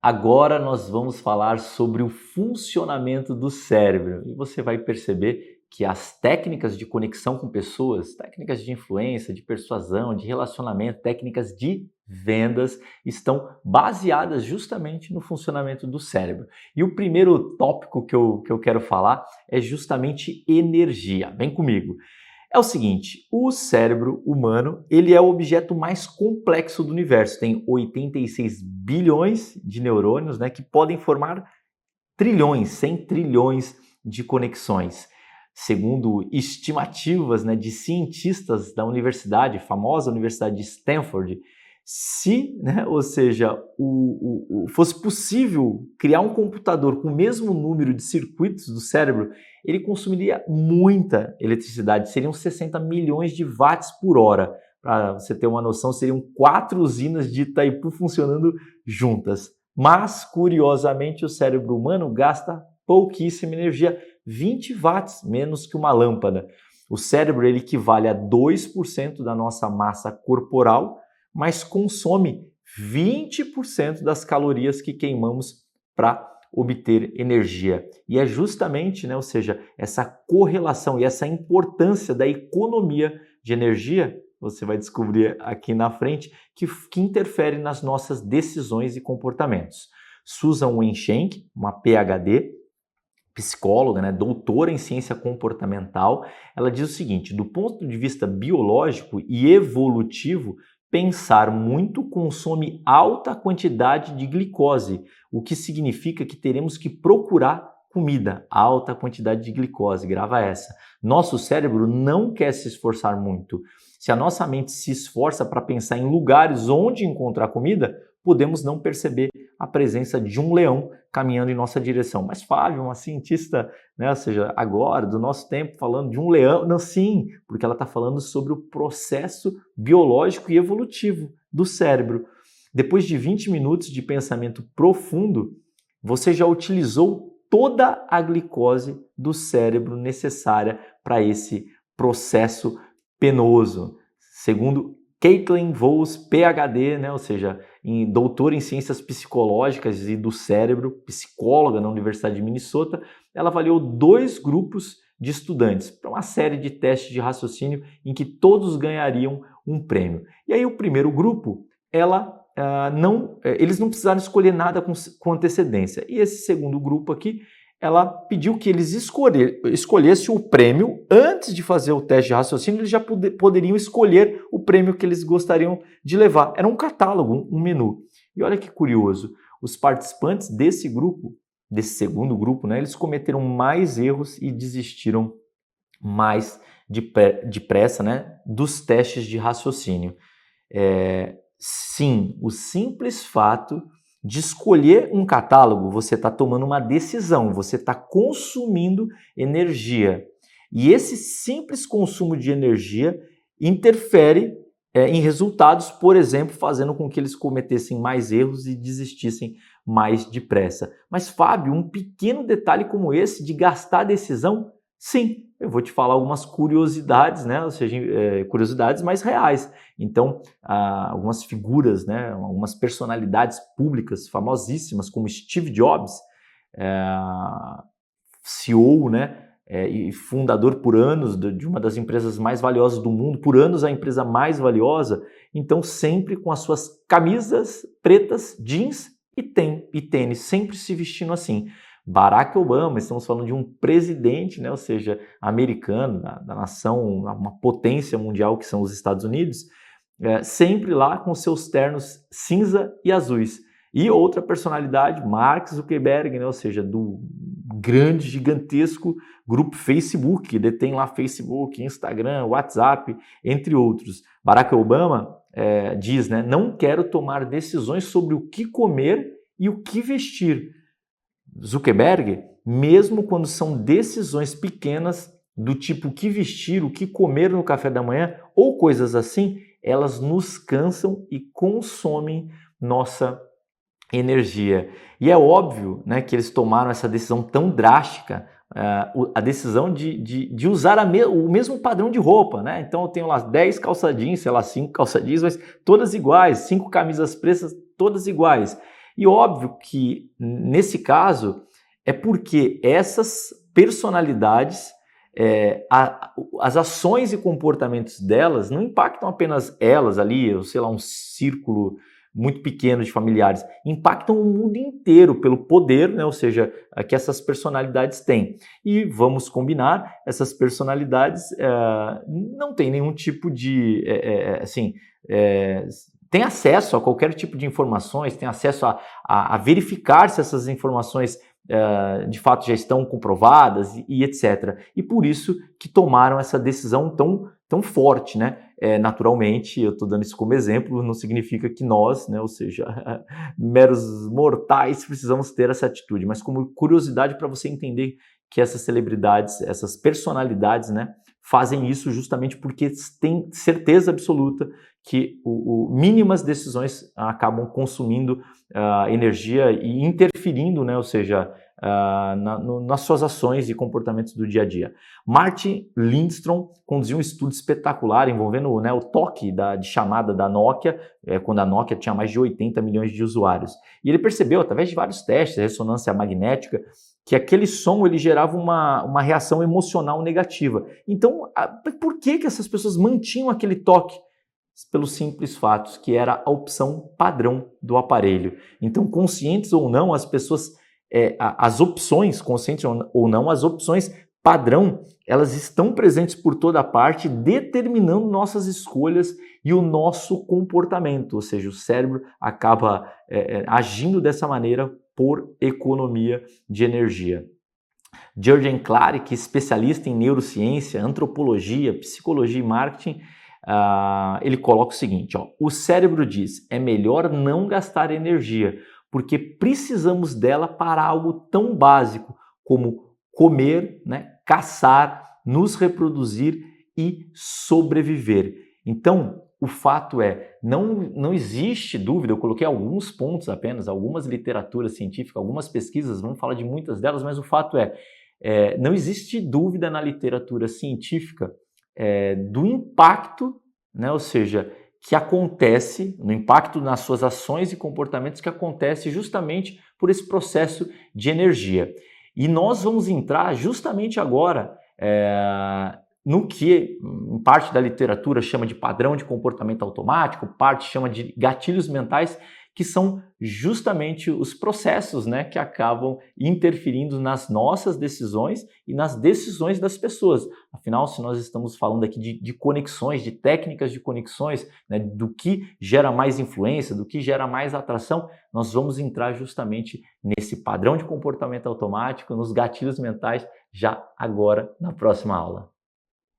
Agora nós vamos falar sobre o funcionamento do cérebro e você vai perceber que as técnicas de conexão com pessoas, técnicas de influência, de persuasão, de relacionamento, técnicas de vendas estão baseadas justamente no funcionamento do cérebro. E o primeiro tópico que eu quero falar é justamente energia. Vem comigo. É o seguinte, o cérebro humano, ele é o objeto mais complexo do universo. Tem 86 bilhões de neurônios, né, que podem formar trilhões, 100 trilhões de conexões. Segundo estimativas, né, de cientistas da universidade, famosa Universidade de Stanford, se, né, ou seja, fosse possível criar um computador com o mesmo número de circuitos do cérebro, ele consumiria muita eletricidade, seriam 60 milhões de watts por hora. Para você ter uma noção, seriam 4 usinas de Itaipu funcionando juntas. Mas, curiosamente, o cérebro humano gasta pouquíssima energia, 20 watts, menos que uma lâmpada. O cérebro ele equivale a 2% da nossa massa corporal, mas consome 20% das calorias que queimamos para obter energia. E é justamente, né, ou seja, essa correlação e essa importância da economia de energia, você vai descobrir aqui na frente, que interfere nas nossas decisões e comportamentos. Susan Weinschenk, uma PhD, psicóloga, né, doutora em ciência comportamental, ela diz o seguinte: do ponto de vista biológico e evolutivo, pensar muito consome alta quantidade de glicose, o que significa que teremos que procurar comida, alta quantidade de glicose, grava essa. Nosso cérebro não quer se esforçar muito. Se a nossa mente se esforça para pensar em lugares onde encontrar comida, podemos não perceber a presença de um leão caminhando em nossa direção. Mas Fábio, uma cientista, né, ou seja, agora, do nosso tempo, falando de um leão. Não, sim, porque ela está falando sobre o processo biológico e evolutivo do cérebro. Depois de 20 minutos de pensamento profundo, você já utilizou toda a glicose do cérebro necessária para esse processo penoso. Segundo Caitlin Voss, PhD, né, ou seja, doutora em ciências psicológicas e do cérebro, psicóloga na Universidade de Minnesota, ela avaliou 2 grupos de estudantes para uma série de testes de raciocínio em que todos ganhariam um prêmio. E aí o primeiro grupo, eles não precisaram escolher nada com antecedência. E esse segundo grupo aqui, ela pediu que eles escolhessem o prêmio antes de fazer o teste de raciocínio, eles já poderiam escolher o prêmio que eles gostariam de levar. Era um catálogo, um menu. E olha que curioso, os participantes desse grupo, desse segundo grupo, né, eles cometeram mais erros e desistiram mais depressa, né, dos testes de raciocínio. Sim, o simples fato de escolher um catálogo, você está tomando uma decisão, você está consumindo energia. E esse simples consumo de energia interfere em resultados, por exemplo, fazendo com que eles cometessem mais erros e desistissem mais depressa. Mas, Fábio, um pequeno detalhe como esse de gastar a decisão, sim, eu vou te falar algumas curiosidades, né? Ou seja, curiosidades mais reais. Então, algumas figuras, né? Algumas personalidades públicas famosíssimas, como Steve Jobs, CEO, né? E fundador por anos de uma das empresas mais valiosas do mundo, por anos a empresa mais valiosa, então sempre com as suas camisas pretas, jeans e tênis, sempre se vestindo assim. Barack Obama, estamos falando de um presidente, né, ou seja, americano, da nação, uma potência mundial que são os Estados Unidos, sempre lá com seus ternos cinza e azuis. E outra personalidade, Mark Zuckerberg, né, ou seja, do grande, gigantesco grupo Facebook, que detém lá Facebook, Instagram, WhatsApp, entre outros. Barack Obama diz, né, não quero tomar decisões sobre o que comer e o que vestir. Zuckerberg, mesmo quando são decisões pequenas do tipo o que vestir, o que comer no café da manhã ou coisas assim, elas nos cansam e consomem nossa energia. E é óbvio, né, que eles tomaram essa decisão tão drástica, a decisão de usar o mesmo padrão de roupa, né? Então eu tenho lá 10 calça jeans, sei lá, 5 calça jeans, mas todas iguais, 5 camisas pretas, todas iguais. E óbvio que, nesse caso, é porque essas personalidades, as ações e comportamentos delas não impactam apenas elas ali, ou sei lá, um círculo muito pequeno de familiares, impactam o mundo inteiro pelo poder, né, ou seja, que essas personalidades têm. E vamos combinar, essas personalidades não têm nenhum tipo de, tem acesso a qualquer tipo de informações, tem acesso a verificar se essas informações de fato já estão comprovadas e etc. E por isso que tomaram essa decisão tão forte, né? Naturalmente, eu estou dando isso como exemplo, não significa que nós, né, ou seja, meros mortais, precisamos ter essa atitude, mas como curiosidade para você entender que essas celebridades, essas personalidades, né, fazem isso justamente porque têm certeza absoluta que mínimas decisões acabam consumindo energia e interferindo, né, ou seja, nas suas ações e comportamentos do dia a dia. Martin Lindstrom conduziu um estudo espetacular envolvendo, né, o toque de chamada da Nokia, quando a Nokia tinha mais de 80 milhões de usuários. E ele percebeu, através de vários testes, ressonância magnética, que aquele som ele gerava uma reação emocional negativa. Então, por que essas pessoas mantinham aquele toque? Pelos simples fatos que era a opção padrão do aparelho. Então, conscientes ou não, as pessoas, as opções, conscientes ou não, as opções padrão, elas estão presentes por toda parte, determinando nossas escolhas e o nosso comportamento, ou seja, o cérebro acaba agindo dessa maneira por economia de energia. Jürgen Klarik, especialista em neurociência, antropologia, psicologia e marketing, ele coloca o seguinte, o cérebro diz, é melhor não gastar energia, porque precisamos dela para algo tão básico como comer, né, caçar, nos reproduzir e sobreviver. Então, o fato não existe dúvida, eu coloquei alguns pontos apenas, algumas literaturas científicas, algumas pesquisas, vamos falar de muitas delas, mas o fato não existe dúvida na literatura científica do impacto, né, ou seja, que acontece, no impacto nas suas ações e comportamentos que acontece justamente por esse processo de energia. E nós vamos entrar justamente agora no que em parte da literatura chama de padrão de comportamento automático, parte chama de gatilhos mentais, que são justamente os processos, né, que acabam interferindo nas nossas decisões e nas decisões das pessoas. Afinal, se nós estamos falando aqui de conexões, de técnicas de conexões, né, do que gera mais influência, do que gera mais atração, nós vamos entrar justamente nesse padrão de comportamento automático, nos gatilhos mentais, já agora na próxima aula.